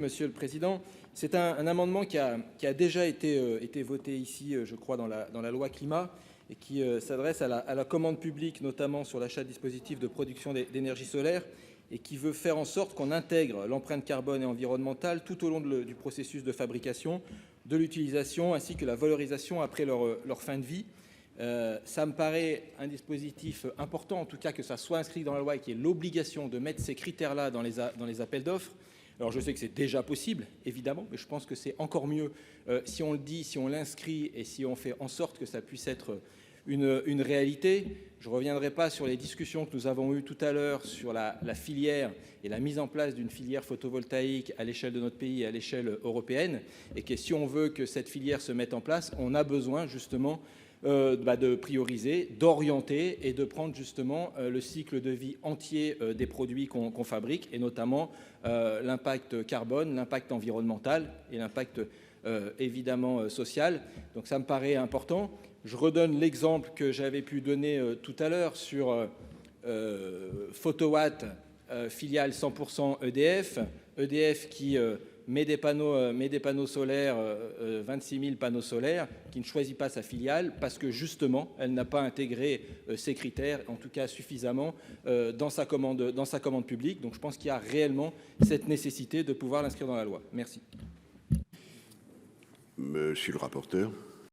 Monsieur le Président, c'est un amendement qui a déjà été voté ici, je crois, dans la loi climat et qui s'adresse à la commande publique, notamment sur l'achat de dispositifs de production d'énergie solaire et qui veut faire en sorte qu'on intègre l'empreinte carbone et environnementale tout au long du processus de fabrication, de l'utilisation ainsi que la valorisation après leur fin de vie. Ça me paraît un dispositif important, en tout cas que ça soit inscrit dans la loi et qu'il y ait l'obligation de mettre ces critères-là dans les appels d'offres. Alors je sais que c'est déjà possible, évidemment, mais je pense que c'est encore mieux si on le dit, si on l'inscrit et si on fait en sorte que ça puisse être une réalité. Je ne reviendrai pas sur les discussions que nous avons eues tout à l'heure sur la filière et la mise en place d'une filière photovoltaïque à l'échelle de notre pays et à l'échelle européenne, et que si on veut que cette filière se mette en place, on a besoin justement de prioriser, d'orienter et de prendre justement le cycle de vie entier des produits qu'on fabrique, et notamment l'impact carbone, l'impact environnemental et l'impact évidemment social. Donc ça me paraît important. Je redonne l'exemple que j'avais pu donner tout à l'heure sur Photowatt, filiale 100% EDF. EDF qui met des panneaux solaires, 26 000 panneaux solaires, qui ne choisit pas sa filiale parce que justement, elle n'a pas intégré ces critères, en tout cas suffisamment, dans sa commande publique. Donc je pense qu'il y a réellement cette nécessité de pouvoir l'inscrire dans la loi. Merci. Monsieur le rapporteur.